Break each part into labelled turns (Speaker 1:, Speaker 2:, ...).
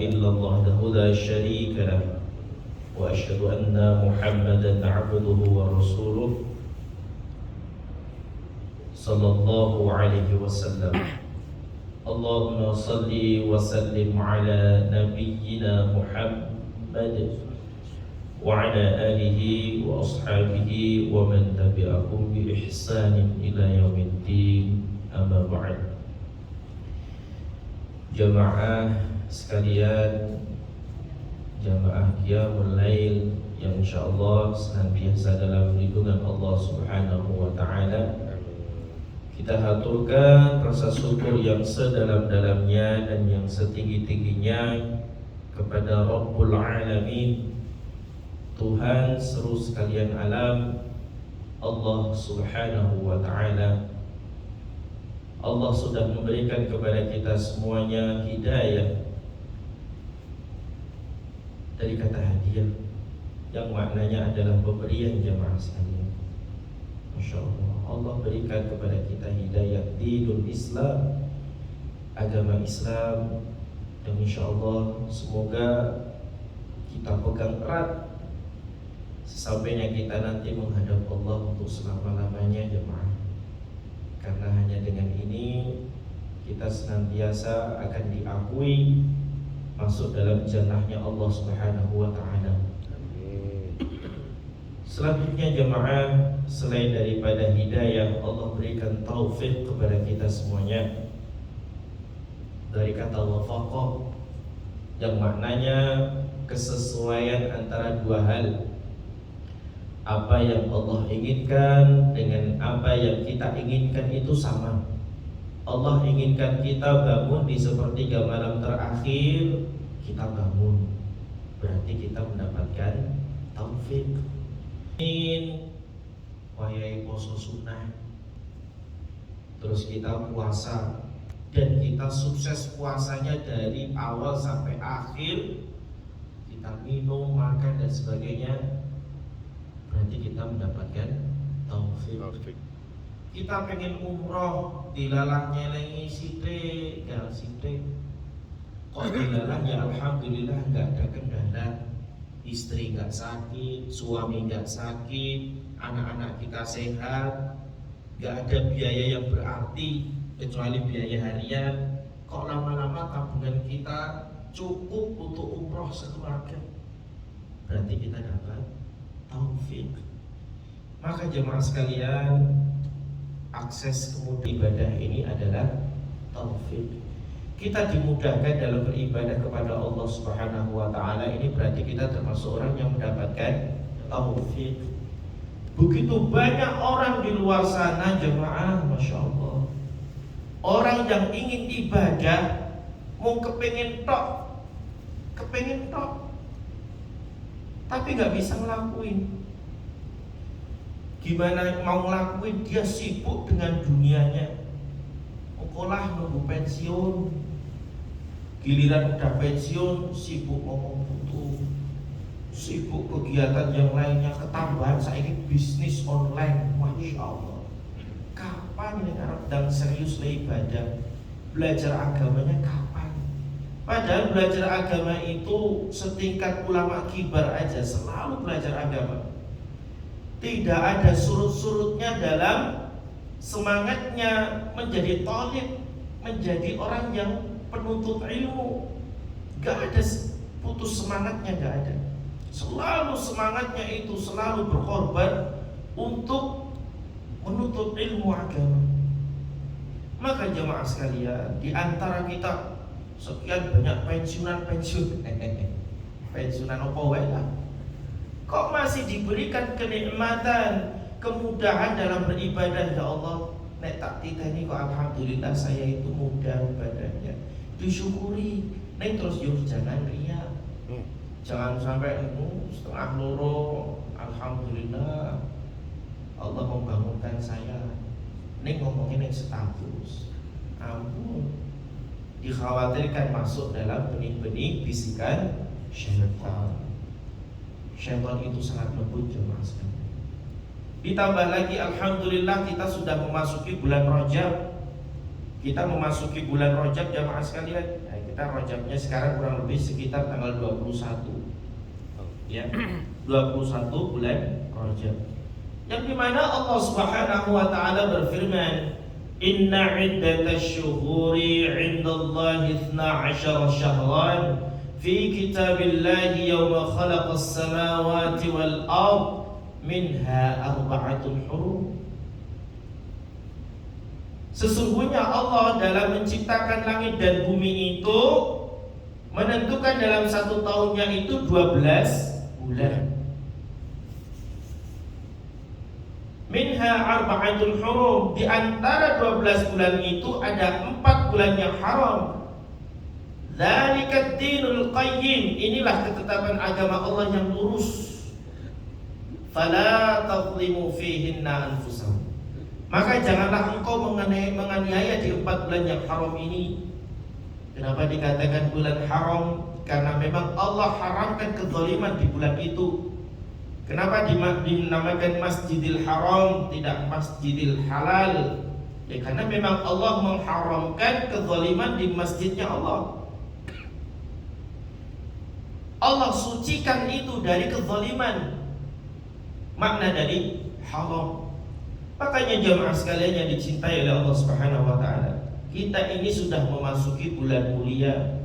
Speaker 1: إلا الله وحده لا شريك له وأشهد أن محمدا عبده ورسوله صلى الله عليه وسلم. اللهم صل وسلم على نبينا محمد وعلى آله وأصحابه ومن تبعهم بإحسان إلى يوم الدين. أما بعد. Jamaah sekalian, jamaah Qiyamul Lail yang insyaallah senantiasa dalam lindungan Allah Subhanahu wa taala. Kita haturkan rasa syukur yang sedalam-dalamnya dan yang setinggi-tingginya kepada Rabbul Alamin, Tuhan seluruh sekalian alam, Allah Subhanahu wa taala. Allah sudah memberikan kepada kita semuanya hidayah dari kata hadiah yang maknanya adalah pemberian jamaah sekalian. Masya Allah, Allah berikan kepada kita hidayah dinul Islam, agama Islam, dan insya Allah semoga kita pegang erat sesampainya kita nanti menghadap Allah untuk selama-lamanya jemaah. Karena hanya dengan ini kita senantiasa akan diakui masuk dalam jannahnya Allah Subhanahu wa taala. Selanjutnya jemaah, selain daripada hidayah, Allah berikan taufik kepada kita semuanya dari kata wafaqah yang maknanya kesesuaian antara dua hal. Apa yang Allah inginkan dengan apa yang kita inginkan itu sama. Allah inginkan kita bangun di sepertiga malam terakhir, kita bangun, berarti kita mendapatkan taufik. Wayai poso sunnah, terus kita puasa dan kita sukses puasanya dari awal sampai akhir, kita minum, makan dan sebagainya, berarti kita mendapatkan taufik. Kita pengen umroh, dilalah nyelengi sidik, jalan sidik. Kok dilalah ya alhamdulillah nggak ada kendala. Istri nggak sakit, suami nggak sakit, anak-anak kita sehat, nggak ada biaya yang berarti kecuali biaya harian. Kok lama-lama tabungan kita cukup untuk umroh sekeluarga, berarti kita dapat taufik. Maka jemaah sekalian, akses kemudian ibadah ini adalah taufik. Kita dimudahkan dalam beribadah kepada Allah Subhanahu wa taala, ini berarti kita termasuk orang yang mendapatkan taufik. Begitu banyak orang di luar sana jemaah, Masya Allah, orang yang ingin ibadah mau kepengen tok, tapi nggak bisa ngelakuin. Gimana mau ngelakuin? Dia sibuk dengan dunianya. Sekolah nunggu pensiun, giliran udah pensiun sibuk ngomong butuh, sibuk kegiatan yang lainnya, ketambahan saya ini bisnis online. Masya Allah, kapan ini Arab dan serius ibadah, belajar agamanya kapan? Padahal belajar agama itu setingkat ulama kibar aja selalu belajar agama. Tidak ada surut-surutnya dalam semangatnya menjadi thalib, menjadi orang yang penuntut ilmu. Gak ada putus semangatnya, gak ada. Selalu semangatnya itu selalu berkorban untuk menuntut ilmu agama. Maka jemaah sekalian, di antara kita sekian banyak pensiunan apa wae lah, kok masih diberikan kenikmatan, kemudahan dalam beribadah. Ya Allah, nek tak titeni kok alhamdulillah saya itu mudah ibadahnya, disyukuri. Nek terus yuk jangan riya, jangan sampai setengah loro alhamdulillah Allah membangunkan saya, nek ngomongin nek status, ampun, dikhawatirkan masuk dalam benih-benih bisikan syaitan. Syaitan itu sangat lembut jemaah sekalian. Ditambah lagi alhamdulillah kita sudah memasuki bulan Rajab. Kita memasuki bulan Rajab jemaah sekalian. Kita Rajabnya sekarang kurang lebih sekitar tanggal 21. Ya, 21 bulan Rajab. Yang dimana Allah Subhanahu wa taala berfirman, "Inna 'iddatasy syuhuri 'indallahi 12 syahran fi kitabillahi yawma khalaqas samawati wal ard minha arba'atun hurum." Sesungguhnya Allah dalam menciptakan langit dan bumi itu menentukan dalam satu tahunnya itu 12 bulan. Minha arba'atul hurum, di antara 12 bulan itu ada 4 bulan yang haram. Dzalikat dinul qayyim, inilah ketetapan agama Allah yang lurus. Fala tadhlimu fihinna anfusakum, maka janganlah engkau menganiaya di 4 bulan yang haram ini. Kenapa dikatakan bulan haram? Karena memang Allah haramkan kezaliman di bulan itu. Kenapa dinamakan Masjidil Haram, tidak Masjidil Halal? Ya karena memang Allah mengharamkan kezaliman di masjidnya Allah. Allah sucikan itu dari kezaliman. Makna dari haram. Makanya jamaah sekalian yang dicintai oleh Allah Subhanahu wa taala, kita ini sudah memasuki bulan mulia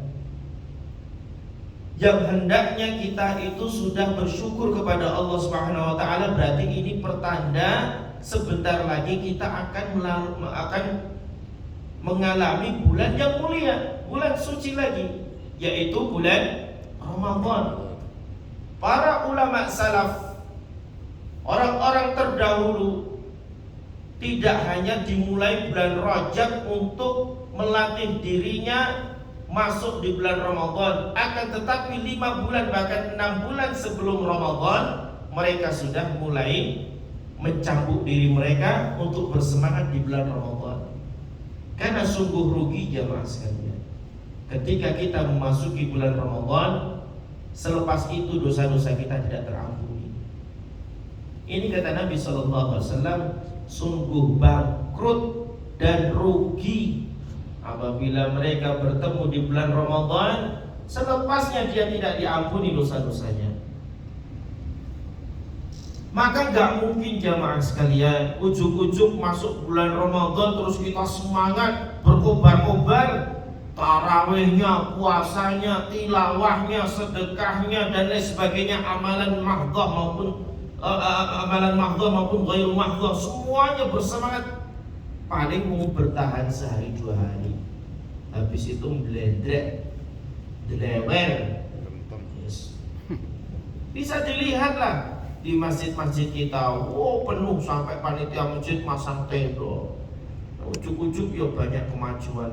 Speaker 1: yang hendaknya kita itu sudah bersyukur kepada Allah Subhanahu wa taala. Berarti ini pertanda sebentar lagi kita akan mengalami bulan yang mulia, bulan suci lagi, yaitu bulan Ramadan. Para ulama salaf, orang-orang terdahulu, tidak hanya dimulai bulan Rajab untuk melatih dirinya masuk di bulan Ramadan, akan tetapi 5 bulan bahkan 6 bulan sebelum Ramadan mereka sudah mulai mencambuk diri mereka untuk bersemangat di bulan Ramadan. Karena sungguh rugi jamaah sekalian, ketika kita memasuki bulan Ramadan, selepas itu dosa-dosa kita tidak terampuni. Ini kata Nabi SAW, sungguh bangkrut dan rugi apabila mereka bertemu di bulan Ramadan, selepasnya dia tidak diampuni dosa-dosanya. Maka gak mungkin jamaah sekalian ujuk-ujuk masuk bulan Ramadan terus kita semangat berkobar-kobar, tarawihnya, puasanya, tilawahnya, sedekahnya dan lain sebagainya, amalan mahdhah maupun ghairu mahdhah, semuanya bersemangat. Paling mau bertahan sehari 2 hari, habis itu meledrek, delewer. Yes. Bisa dilihatlah di masjid-masjid kita, penuh sampai panitia masjid masang tenda. Ujuk-ujuk ya banyak kemajuan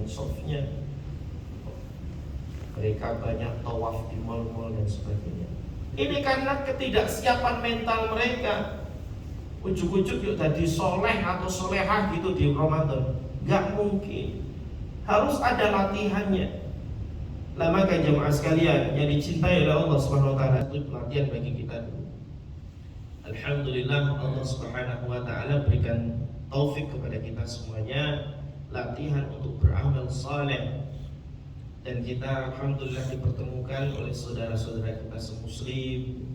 Speaker 1: softnya. Mereka banyak tawaf di mal-mal dan sebagainya. Ini karena ketidaksiapan mental mereka. Ujuk-ujuk yuk tadi soleh atau solehah gitu di Ramadan, gak mungkin. Harus ada latihannya. Maka jemaah sekalian yang dicintai oleh Allah Subhanahu wa taala, itu latihan bagi kita dulu. Alhamdulillah Allah Subhanahu wa taala berikan taufik kepada kita semuanya, latihan untuk beramal saleh. Dan kita alhamdulillah dipertemukan oleh saudara-saudara kita semuslim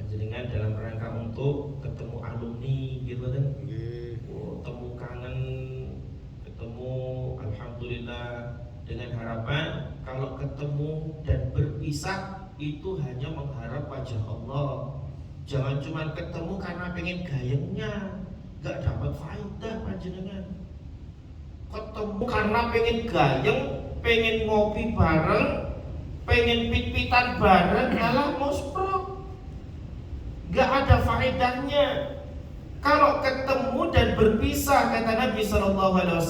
Speaker 1: dengan dalam rangka untuk ketemu alumni gitu kan. Temu kangen, ketemu alhamdulillah, dengan harapan kalau ketemu dan berpisah itu hanya mengharap wajah Allah. Jangan cuma ketemu karena pengen gayengnya, gak dapat faedah panjenengan. Ketemu karena pengen gayeng, pengen ngopi bareng, pengen pit-pitan bareng, malah mosprok, gak ada faedahnya. Kalau ketemu dan berpisah, kata Nabi SAW,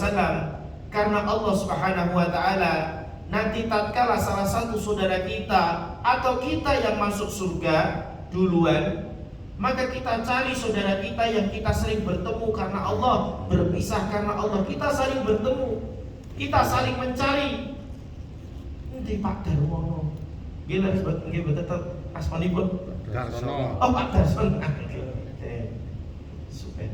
Speaker 1: karena Allah Subhanahu wa taala nanti tatkala salah satu saudara kita atau kita yang masuk surga duluan, maka kita cari saudara kita yang kita sering bertemu karena Allah, berpisah karena Allah, kita saling bertemu, kita saling mencari. Nanti Pak Darmono, gila nggih tetep asmanipun
Speaker 2: Darsono.
Speaker 1: Oh Pak Darsono. Super.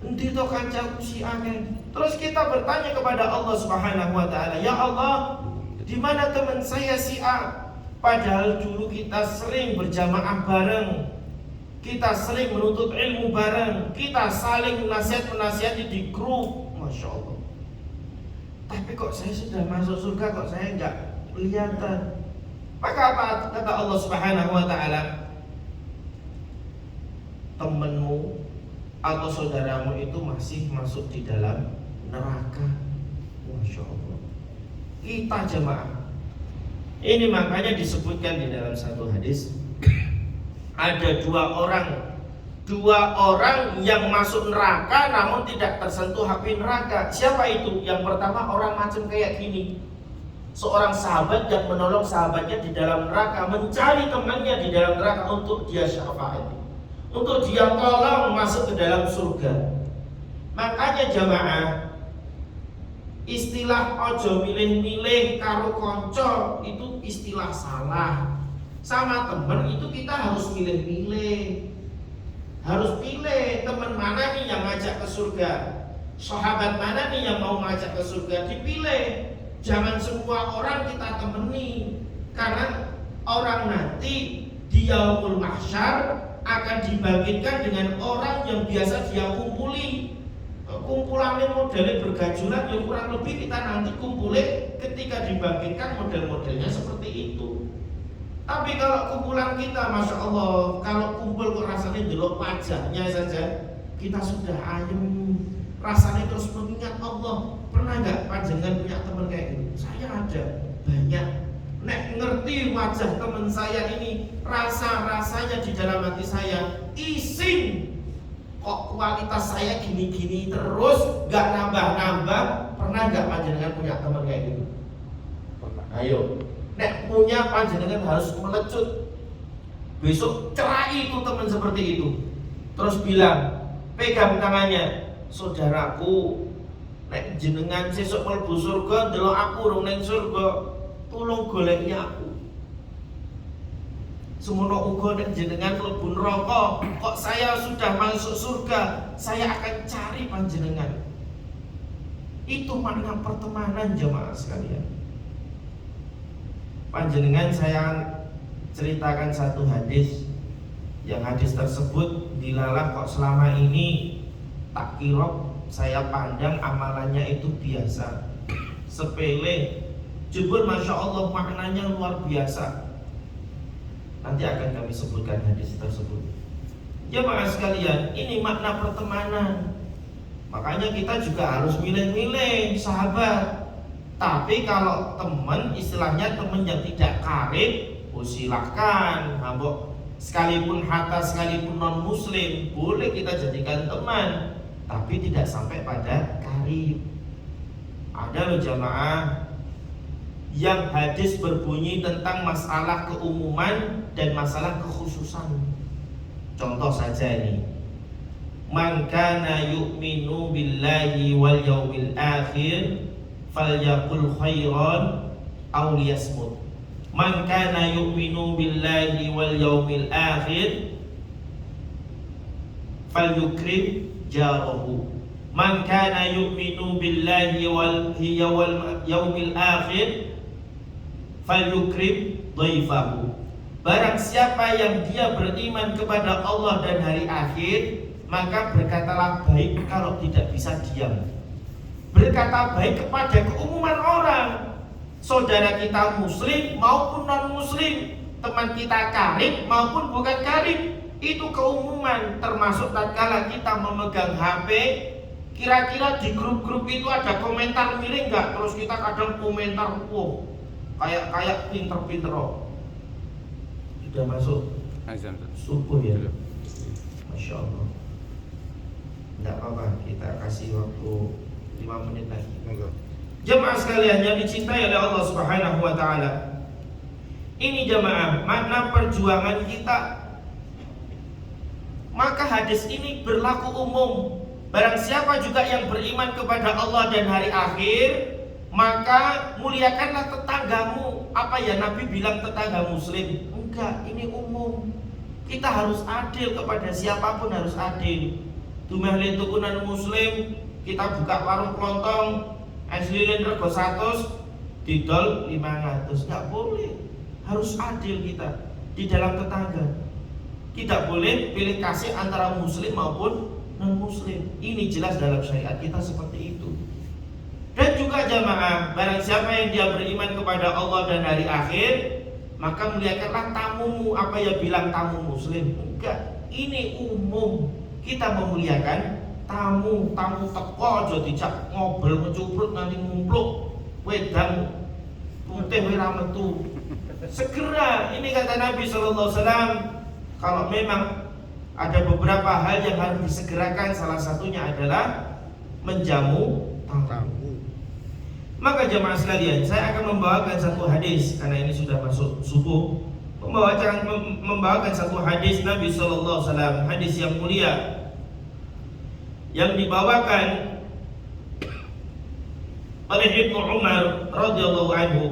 Speaker 1: Endi to kancaku si akeh. Terus kita bertanya kepada Allah Subhanahu wa taala, "Ya Allah, di mana teman saya si A? Padahal dulu kita sering berjamaah bareng. Kita sering menuntut ilmu bareng. Kita saling menasihati di grup." Masya Allah. Tapi kok saya sudah masuk surga, kok saya enggak kelihatan. Maka apa kata Allah Subhanahu wa taala? Temanmu atau saudaramu itu masih masuk di dalam neraka. Masya Allah. Kita jemaah, ini makanya disebutkan di dalam satu hadis, ada dua orang yang masuk neraka namun tidak tersentuh api neraka. Siapa itu? Yang pertama orang macam kayak gini, seorang sahabat yang menolong sahabatnya di dalam neraka, mencari temannya di dalam neraka untuk dia syafaat, untuk dia tolong masuk ke dalam surga. Makanya jamaah, istilah ojo milih-milih karo konco itu istilah salah. Sama teman itu kita harus milih-milih, harus pilih teman mana nih yang ngajak ke surga, sahabat mana nih yang mau ngajak ke surga, dipilih. Jangan semua orang kita temani, karena orang nanti di yaumul mahsyar akan dibangkitkan dengan orang yang biasa dia kumpuli. Kumpulannya modelnya bergajulan, yang kurang lebih kita nanti kumpulin ketika dibangkitkan model-modelnya seperti itu. Tapi kalau kumpulan kita, Masya Allah, kalau kumpul kok rasanya delok wajahnya saja kita sudah ayem, rasanya terus mengingat Allah. Pernah nggak panjenengan punya teman kayak gitu? Saya ada banyak. Nek ngerti wajah teman saya ini, rasanya di dalam hati saya ising. Kok kualitas saya gini-gini terus, gak nambah-nambah. Pernah gak panjenengan punya teman kayak gitu? Ayo, nek punya panjenengan harus melecut. Besok cerai itu teman seperti itu. Terus bilang, pegang tangannya, saudaraku, nek jenengan sesuk mlebu surga, delok aku rung ning surga, tolong goleki aku. Semono uga nek jenengan mlebu neraka, kok saya sudah masuk surga, saya akan cari panjenengan. Itu makna pertemanan jemaah sekalian. Panjenengan saya ceritakan satu hadis, yang hadis tersebut dilalah kok selama ini tak kira saya pandang amalannya itu biasa, sepele, jebul Masya Allah maknanya luar biasa. Nanti akan kami sebutkan hadis tersebut. Jemaah sekalian, ini makna pertemanan. Makanya kita juga harus milih-milih sahabat. Tapi kalau teman, istilahnya teman yang tidak karib, silahkan. Sekalipun hatta, sekalipun non muslim, boleh kita jadikan teman, tapi tidak sampai pada karib. Ada loh jamaah yang hadis berbunyi tentang masalah keumuman dan masalah kekhususan. Contoh saja ini, man kana yu'minu billahi wal yaumil akhir falyaqul khairan aw liyasmut. Man kana yu'minu billahi wal yaumil akhir falyukrim jarahu. Man kana yu'minu billahi wal yaumil akhir falyukrim dhaifahu. Barang siapa yang dia beriman kepada Allah dan hari akhir, maka berkatalah baik kalau tidak bisa diam. Berkata baik kepada keumuman orang, saudara kita muslim maupun non muslim, teman kita karib maupun bukan karib, itu keumuman. Termasuk tatkala kita memegang HP, kira-kira di grup-grup itu ada komentar miring nggak? Terus kita kadang komentar, kayak pinter-pinter. Sudah masuk subuh ya, Masya Allah. Tidak apa-apa, kita kasih waktu 5 menit lagi. Jemaah sekalian yang dicintai oleh Allah Subhanahu wa taala, ini jemaah makna perjuangan kita. Maka hadis ini berlaku umum. Barang siapa juga yang beriman kepada Allah dan hari akhir, maka muliakanlah tetanggamu. Apa ya Nabi bilang tetangga muslim? Enggak, ini umum. Kita harus adil, kepada siapapun harus adil. dumeh tukunan muslim, kita buka warung kelontong, es lilin rego 100, didol 500. Nggak boleh. Harus adil kita di dalam tetangga. Tidak boleh pilih kasih antara muslim maupun non muslim. Ini jelas dalam syariat kita seperti itu. Dan juga jamaah, barang siapa yang dia beriman kepada Allah dan hari akhir, maka muliakanlah tamumu. Apa ya bilang tamu muslim? Enggak, ini umum. Kita memuliakan tamu teko aja dijak ngobrol ngecuprut nanti ngumpluk wedang putih ora metu. Segera, ini kata Nabi sallallahu alaihi wasallam, kalau memang ada beberapa hal yang harus disegerakan, salah satunya adalah menjamu tamu. Maka jemaah sekalian, saya akan membawakan satu hadis karena ini sudah masuk subuh. Membawakan satu hadis Nabi sallallahu alaihi wasallam, hadis yang mulia yang dibawakan oleh Ibnu Umar radhiyallahu anhu.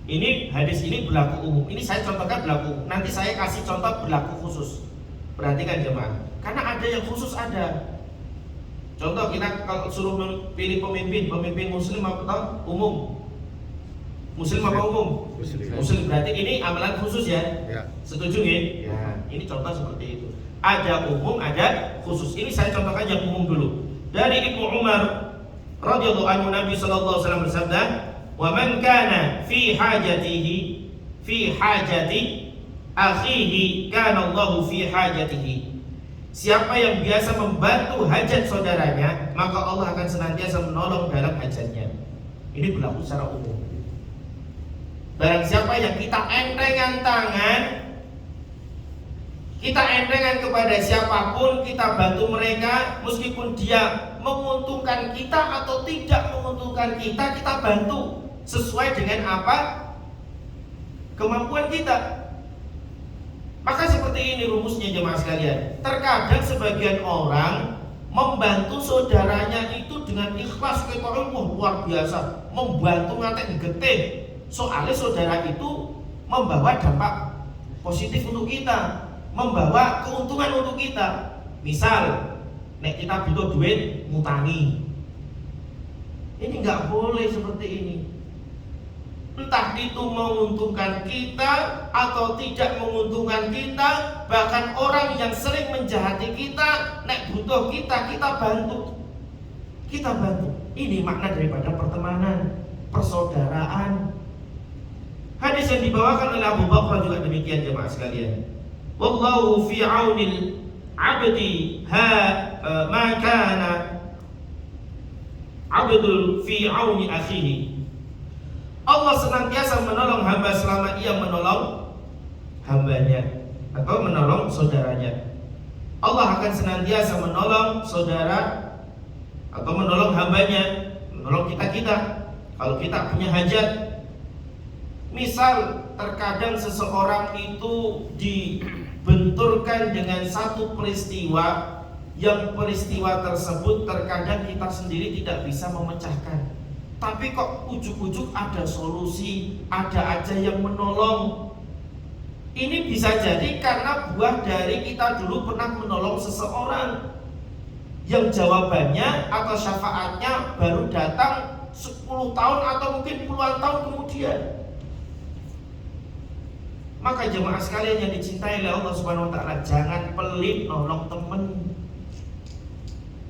Speaker 1: Ini hadis ini berlaku umum. Ini saya contohkan berlaku umum. Nanti saya kasih contoh berlaku khusus. Perhatikan jemaah, karena ada yang khusus ada. Contoh, kita kalau suruh pilih pemimpin muslim apa umum? Muslim apa umum? Muslim. Berarti ini amalan khusus ya? Setuju ya? Ya, ini contoh seperti itu. Ada umum, ada khusus. Ini saya contohkan yang umum dulu. Dari Ibnu Umar radhiyallahu anhu, Nabi sallallahu alaihi wasallam bersabda, "Wa man kana fi hajati akhihi kana Allahu fi hajatihi." Siapa yang biasa membantu hajat saudaranya, maka Allah akan senantiasa menolong dalam hajatnya. Ini berlaku secara umum. Barang siapa yang kita entengan tangan, kita entengan kepada siapapun, kita bantu mereka, meskipun dia menguntungkan kita atau tidak menguntungkan kita, kita bantu sesuai dengan apa kemampuan kita. Maka seperti ini rumusnya jemaah sekalian. Terkadang sebagian orang membantu saudaranya itu dengan ikhlas, kita luar biasa, membantu ngatek getih. Soalnya saudara itu membawa dampak positif untuk kita, membawa keuntungan untuk kita. Misal, nek kita butuh duit, ngutangi. Ini nggak boleh seperti ini. Entah itu menguntungkan kita atau tidak menguntungkan kita, bahkan orang yang sering menjahati kita, nek butuh kita bantu. Kita bantu. Ini makna daripada pertemanan, persaudaraan. Hadis yang dibawakan oleh Abu Bakar juga demikian jemaah sekalian. Wallahu fi aunil abdi ma kana abdul fi auni akhihi. Allah senantiasa menolong hamba selama ia menolong hambanya atau menolong saudaranya. Allah akan senantiasa menolong saudara atau menolong hambanya, menolong kita. Kalau kita punya hajat, misal terkadang seseorang itu dibenturkan dengan satu peristiwa, yang peristiwa tersebut terkadang kita sendiri tidak bisa memecahkan, tapi kok ujuk-ujuk ada solusi, ada aja yang menolong. Ini bisa jadi karena buah dari kita dulu pernah menolong seseorang yang jawabannya atau syafaatnya baru datang 10 tahun atau mungkin puluhan tahun kemudian. Maka jemaah sekalian yang dicintai oleh Allah Subhanahu wa taala, jangan pelit nolong temen.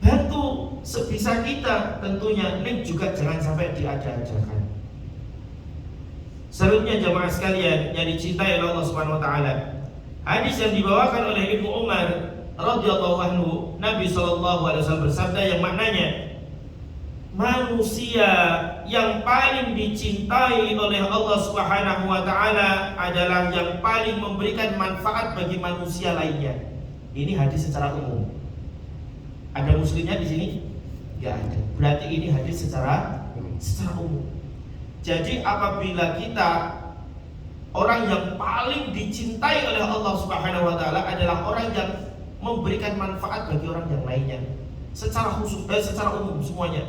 Speaker 1: Bantu sebisa kita tentunya, ini juga jangan sampai diada-adakan. Selanjutnya jemaah sekalian yang dicintai oleh Allah Subhanahu wa taala, hadis yang dibawakan oleh Ibnu Umar radhiyallahu anhu, Nabi sallallahu alaihi wasallam bersabda yang maknanya, manusia yang paling dicintai oleh Allah Subhanahu wa taala adalah yang paling memberikan manfaat bagi manusia lainnya. Ini hadis secara umum. Ada muslimnya di sini? Enggak ada. Berarti ini hadis secara umum. Jadi apabila kita orang yang paling dicintai oleh Allah Subhanahu wa taala adalah orang yang memberikan manfaat bagi orang yang lainnya, secara khusus dan secara umum semuanya.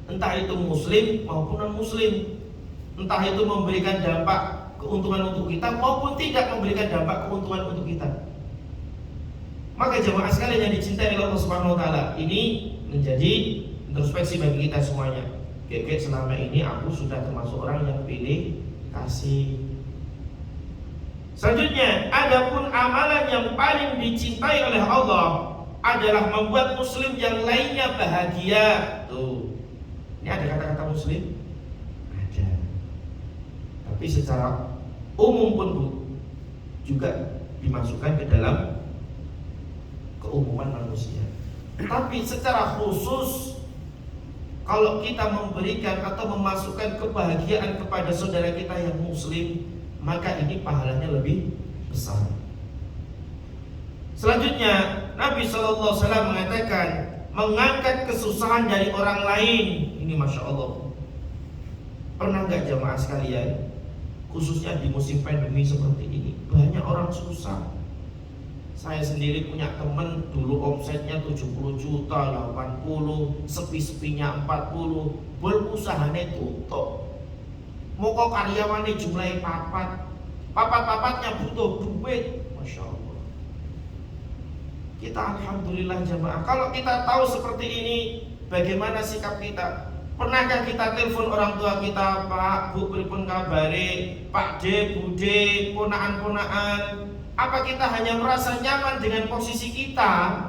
Speaker 1: Entah itu muslim maupun non muslim, entah itu memberikan dampak keuntungan untuk kita maupun tidak memberikan dampak keuntungan untuk kita. Maka jemaah sekalian yang dicintai oleh Allah Subhanahu wa taala, ini menjadi introspeksi bagi kita semuanya. Kek selama ini aku sudah termasuk orang yang pilih kasih. Selanjutnya, adapun amalan yang paling dicintai oleh Allah adalah membuat muslim yang lainnya bahagia. Tuh. Ini ada kata-kata muslim? Ada. Tapi secara umum pun juga dimasukkan ke dalam keumuman manusia. Tapi secara khusus, kalau kita memberikan atau memasukkan kebahagiaan kepada saudara kita yang muslim, maka ini pahalanya lebih besar. Selanjutnya, Nabi SAW mengatakan, mengangkat kesusahan dari orang lain. Ini Masya Allah. Pernah gak jamaah sekalian, khususnya di musim pandemi seperti ini, banyak orang susah. Saya sendiri punya teman, dulu omsetnya 70 juta, 80, sepi-sepinya 40, berusahanya tutup. Mau kok karyawannya jumlahnya papat-papatnya butuh duit. Masya Allah. Kita alhamdulillah jamaah. Kalau kita tahu seperti ini, bagaimana sikap kita? Pernahkah kita telepon orang tua kita, Pak, Bu, pripun kabare, Pak D, Bu D, ponaan-ponaan? Apa kita hanya merasa nyaman dengan posisi kita?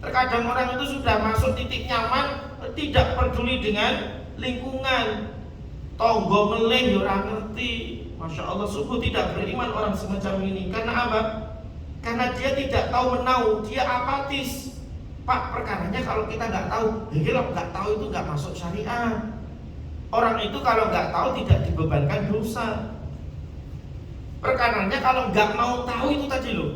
Speaker 1: Terkadang orang itu sudah masuk titik nyaman, tidak peduli dengan lingkungan. Tonggo meleh orang ngerti. Masya Allah, sungguh tidak beriman orang semacam ini. Karena apa? Karena dia tidak tahu menau, dia apatis. Pak, perkaranya kalau kita nggak tahu, kalau nggak tahu itu nggak masuk syariat. Orang itu kalau nggak tahu tidak dibebankan dosa. Perkaranya kalau nggak mau tahu itu tadi loh,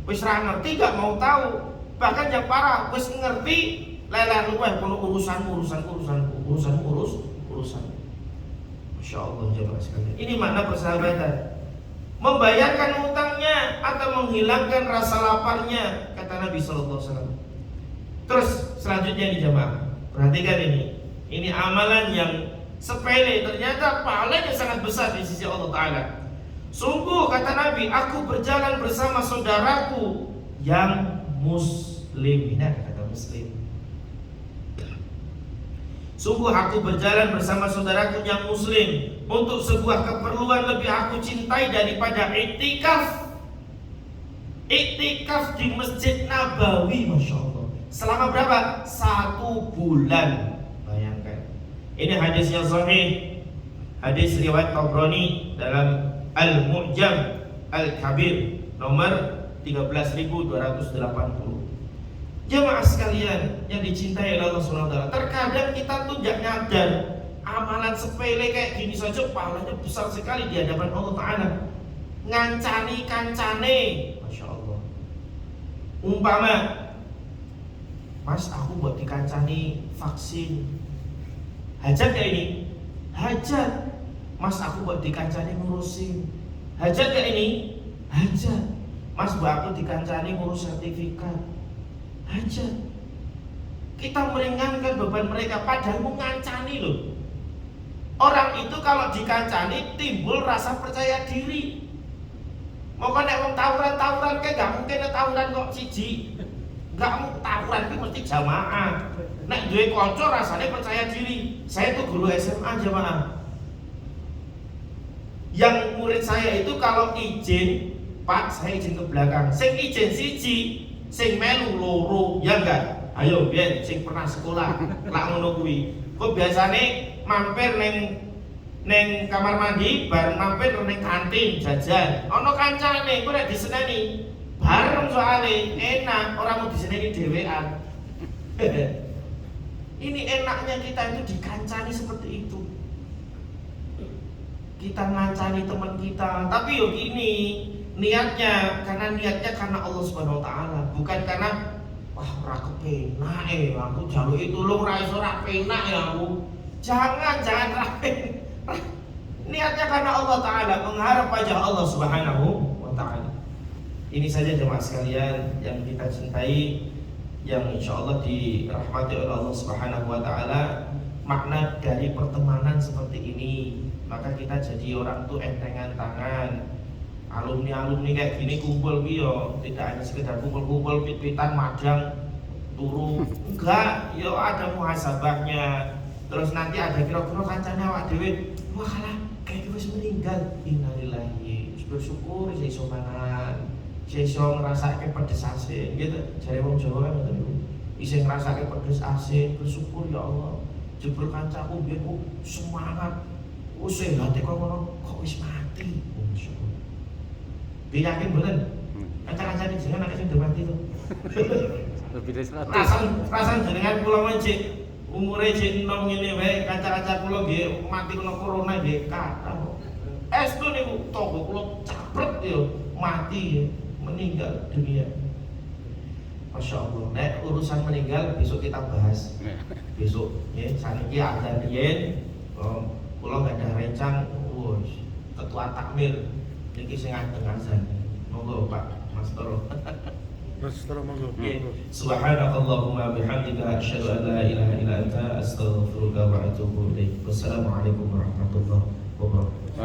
Speaker 1: wis ra ngerti nggak mau tahu. Bahkan yang parah, wis ngerti lelah luweh urusan. Masya Allah jemaah sekalian. Ini makna persahabatan. Membayarkan hutangnya atau menghilangkan rasa laparnya, kata Nabi SAW. Terus selanjutnya nih jemaah, perhatikan ini. Ini amalan yang sepele, ternyata pahalanya sangat besar di sisi Allah Ta'ala. Sungguh kata Nabi, aku berjalan bersama saudaraku yang muslim. Ini ada kata muslim. Sungguh aku berjalan bersama saudaraku yang muslim untuk sebuah keperluan lebih aku cintai daripada iktikaf. Iktikaf di Masjid Nabawi, Masya Allah. Selama berapa? 1 bulan. Bayangkan. Ini hadisnya sahih. Hadis riwayat Tabrani dalam Al-Mu'jam Al-Kabir nomor 13.280. Jemaah sekalian yang dicintai oleh Allah SWT, terkadang kita tuh gak nyadar amalan sepele kayak gini saja pahalanya besar sekali di hadapan Allah Ta'ala. Ngancani kancane, Masya Allah. Umpama, Mas, aku buat dikancani vaksin, hajat gak ini? Hajat. Mas, aku buat dikancani ngurusin, hajat gak ini? Hajat. Mas, buat aku dikancani ngurus sertifikat, hajat. Kita meringankan beban mereka, padahal mengancani loh. Orang itu kalau dikancani timbul rasa percaya diri. Mau nek wong tawuran kayak gak mungkin tawuran kok siji. Gak mau tawuran itu mesti jamaah. Nek duwe kanca rasanya percaya diri. Saya tuh guru SMA jamaah. Yang murid saya itu kalau izin, Pak, saya izin ke belakang. Sing izin siji, sing melu loro, ya enggak? Ayo biar sing pernah sekolah lak ngono kuwi. Kok biasane mampir neng kamar mandi, bareng mampir neng kantin jajan. Ono kancane, kok nek diseneni bareng soalnya enak, orang mau diseneni dhewean. Ini enaknya kita itu dikancani seperti itu. Kita ngancani teman kita, tapi yo gini, niatnya karena Allah Subhanahu wa taala, bukan karena wah ora kepenak aku jaluki tulung ra iso ra penak ya aku. Jangan rapi. Niatnya karena Allah Ta'ala, mengharap wajah Allah Subhanahu wa ta'ala. Ini saja jemaah sekalian yang kita cintai, yang insya Allah dirahmati oleh Allah Subhanahu wa ta'ala. Makna dari pertemanan seperti ini, maka kita jadi orang tuh entengan tangan. alumni kayak gini kumpul yo tidak hanya sekedar kumpul-kumpul pit-pitan madang turu, enggak, yo ada muhasabahnya. Terus nanti ada kira-kira kancane awak dhewe, wah lah kayak wis meninggal, innalillahi, bersyukur saya iso mangan, saya iso ngrasake pedes asin gitu. Jare wong Jawa kan ngoten niku. Isih ngrasake pedes asin, bersyukur ya Allah. Jebul kancaku biyen semangat. Sehat kok ngono, kok wis mati. Masyaallah. Dia yakin bener. Kanca-kancane jenengan nek sing mati to.
Speaker 2: Lebih dari 100.
Speaker 1: Rasan jenengan kula mencik umure jek enom ngene wae kanca-kanca kula nggih mati kena corona nggih kathah kok. Estu niku tangga kula capret ya mati meninggal dunia. Masya Allah. Nek urusan meninggal besok kita bahas. Besok ya saniki ada riyen kula gak ada rencang ketua takmir niki sing ngajeng azan. Monggo Pak Mas Toro. Subhanakallahumma bihamdika asyhadu an la ilaha illa anta astaghfiruka wa atubu ilaik. Wassalamualaikum warahmatullahi wabarakatuh.